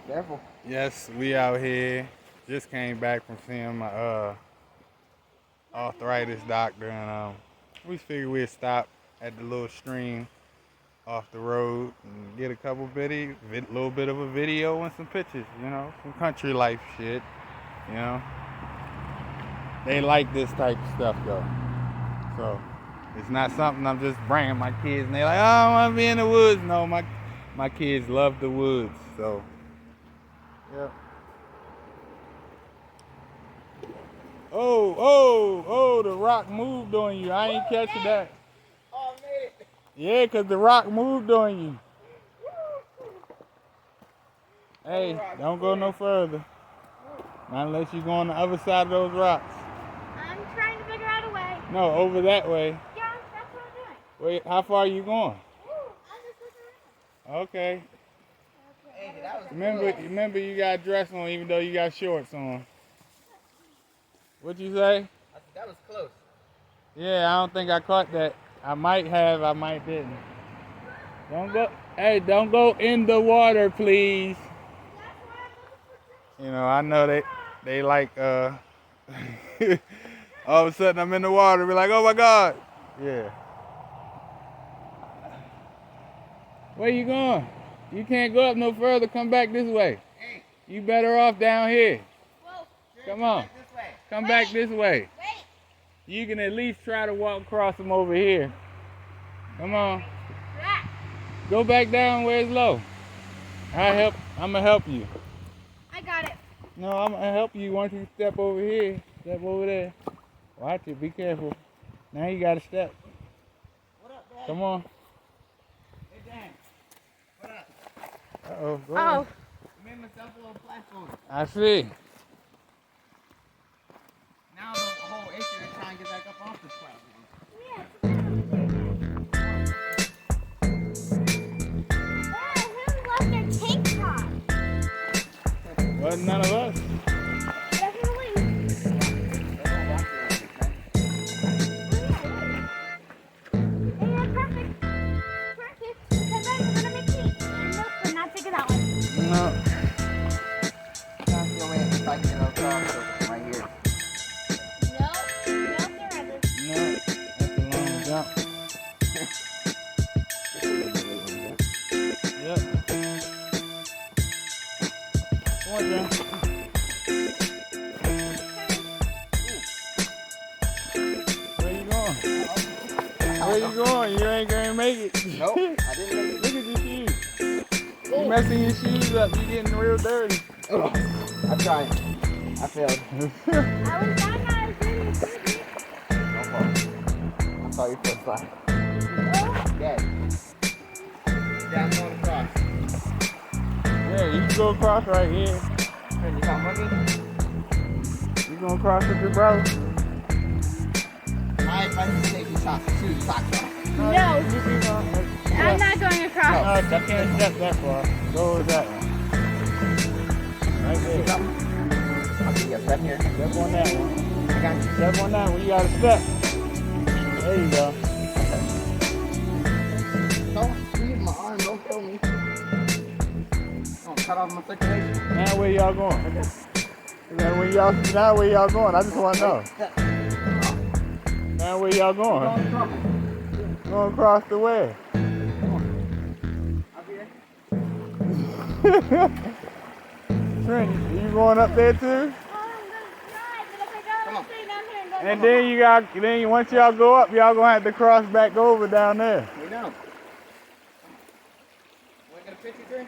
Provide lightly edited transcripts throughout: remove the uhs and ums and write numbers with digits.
Careful. Yes, we out here. Just came back from seeing my arthritis doctor, and we figured we'd stop at the little stream off the road and get a couple little bit of a video and some pictures, some country life shit, you know. They like this type of stuff though, so it's not something I'm just bringing my kids and they like, oh, I want to be in the woods. No, my kids love the woods, so yeah. Oh, the rock moved on you. I ain't catching that. Oh, I made it. Yeah, 'cause the rock moved on you. Hey, don't go no further. Not unless you go on the other side of those rocks. I'm trying to figure out a way. No, over that way. Yeah, that's what I'm doing. Wait, how far are you going? I'm just looking around. Okay. Hey, that was Remember you got dress on even though you got shorts on. What'd you say? That was close. Yeah, I don't think I caught that. I might have, I might didn't. Don't go in the water, please. I know they like all of a sudden I'm in the water, be like, oh my God. Yeah. Where you going? You can't go up no further, come back this way. Hey. You better off down here. Whoa. Come on. Come back this way. Wait. You can at least try to walk across them over here. Come on. Go back down where it's low. I'm gonna help you. I got it. No, I'm gonna help you once you step over here. Step over there. Watch it, be careful. Now you gotta step. What up, Dad? Come on. Hey, Dan. What up? Uh-oh. Go Oh. ahead. I made myself a little platform. I see. Now the whole issue is trying to get back up off this platform. Who loves their tank top? Wasn't none of us. Definitely. Perfect. Because I'm gonna make tea. Nope, we're not taking that one. No. That's the way if I can get across my ear. No, there isn't. No. That's a long jump. Yep. Come on, John. Where you going? Where you going? You ain't gonna make it. Nope, I didn't make it. Look at your shoes. You messing your shoes up. You getting real dirty. Ugh. I tried. I failed. I was down now. I was doing it. No problem. I saw your foot slide. Dad. Yeah, I'm going across. Yeah, you can go across right here. Hey, you got money? You gonna cross with your brother? My advice is take your shoes, socks off. No, I'm not going across. No, I can't step that far. Go with that one. Right See there. something? I'll give you a step here. Step on that one. I got you. Step on that one. You gotta step. There you go. Don't squeeze my arm. Don't kill me. Don't cut off my circulation. Now where y'all going? Now where y'all going? I just want to know. Now where y'all going? Going across the way. Up here. Trent, you going up there too? Come on. And then once y'all go up, y'all gonna have to cross back over down there. We know. Want to get a picture, Trey?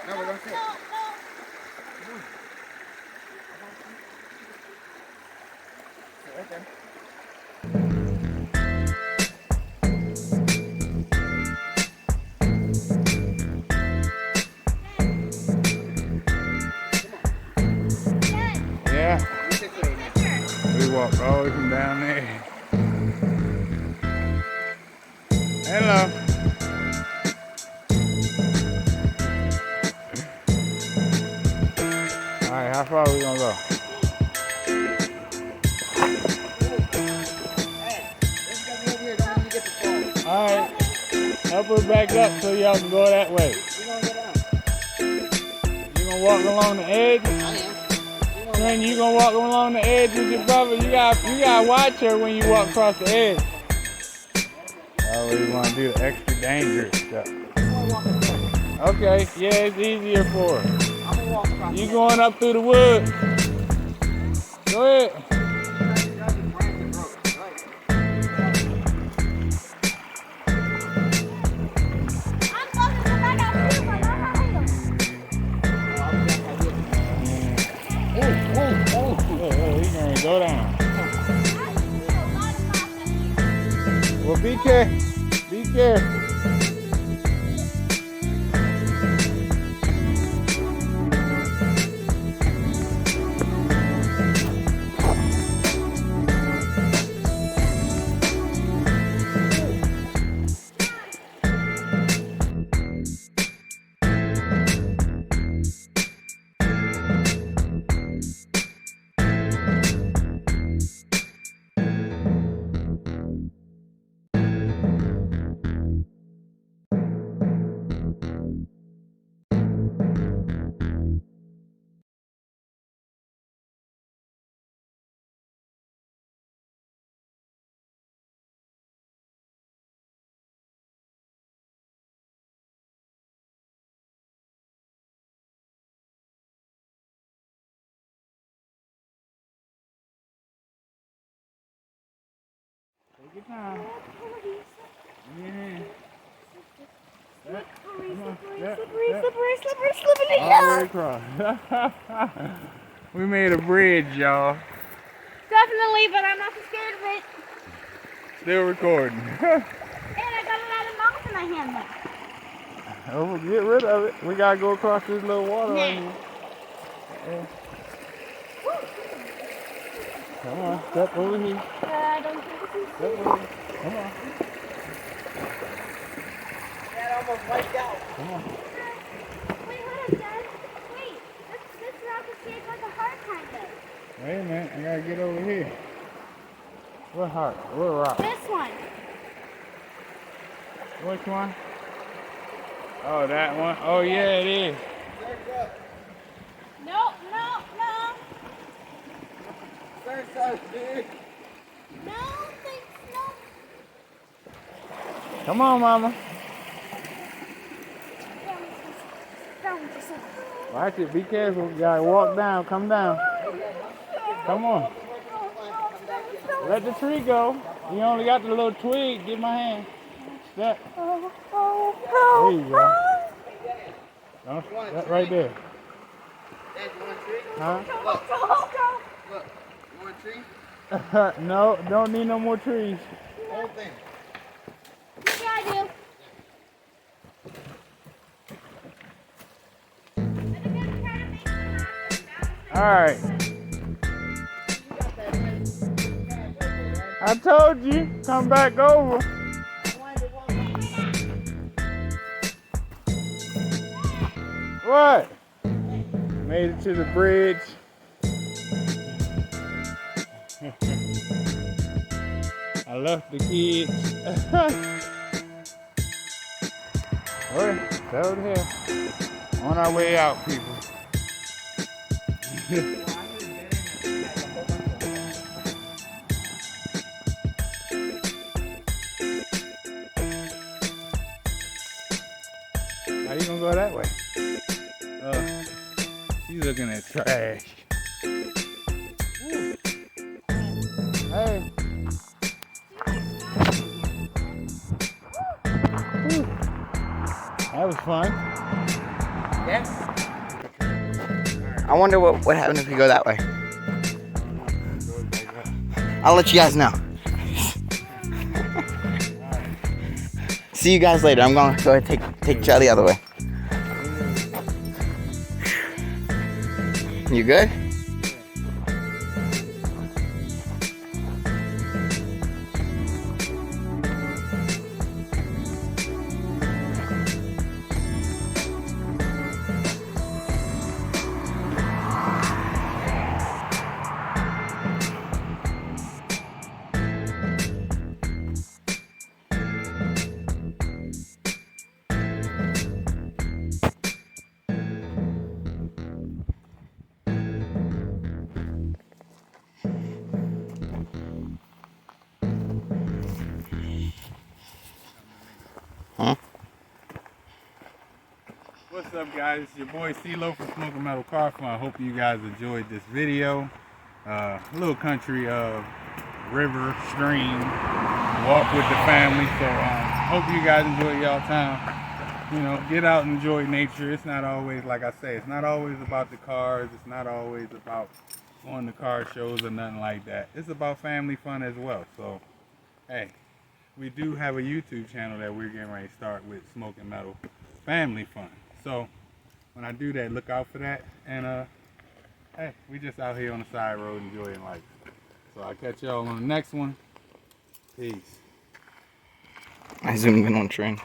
No, we're going to sit. Right there. Yeah. We walked all the way from down there. Hello. Alright, how far are we gonna go? Hey, let's go over here. Don't let me get the phone. Alright. Help her back up so y'all can go that way. We're gonna go down. You gonna walk along the edge? I am. When you gonna walk along the edge with your brother, you gotta watch her when you walk across the edge. I always wanna do the extra dangerous stuff. Okay, yeah, it's easier for her. I'm gonna walk across. You going up through the woods. Go ahead. I'm focused on that out too, but not how He's gonna go down. you. Well, be careful. Be careful. Take your time. Yeah. Slippery. All the way across. We made a bridge, y'all. Definitely, but I'm not too scared of it. Still recording. And I got a lot of mouse in my hand now. Oh, get rid of it. We gotta go across this little water right here. Yeah. Come on, step over here. I don't think this is Step over here. Come on. That almost wiped out. Come on. Wait, hold on, Dad. Wait, this rock is shaped like a heart, kind of. Wait a minute, I gotta get over here. What heart? What rock? This one. Which one? Oh, that one? Oh, yeah, it is. No. Dude. No, thanks, no. Come on, Mama. Watch it. Be careful. You gotta walk down. Come down. Come on. Let the tree go. You only got the little twig. Get my hand. Step. There you go. That right there. Dad, you want a tree? Huh? Look, you want a tree? No, don't need no more trees. Whole thing. Yeah, I do. All right. I told you, come back over. What? Made it to the bridge. I left the kids. Alright, it's over here. On our way out, people. How you gonna go that way? She's looking at trash. Hey. That was fun. Yeah. I wonder what happens if we go that way. I'll let you guys know. See you guys later. I'm gonna go ahead and take Charlie the other way. You good? What's up, guys? It's your boy CeeLo from Smokin Metal CarFun. I hope you guys enjoyed this video. A little country river, stream, walk with the family. So hope you guys enjoy y'all time. You know, get out and enjoy nature. It's not always, like I say, it's not always about the cars. It's not always about going to car shows or nothing like that. It's about family fun as well. So, hey, we do have a YouTube channel that we're getting ready to start with Smokin Metal Family Fun. So, when I do that, look out for that. And, hey, we just out here on the side road enjoying life. So, I'll catch y'all on the next one. Peace. I zoomed in on train.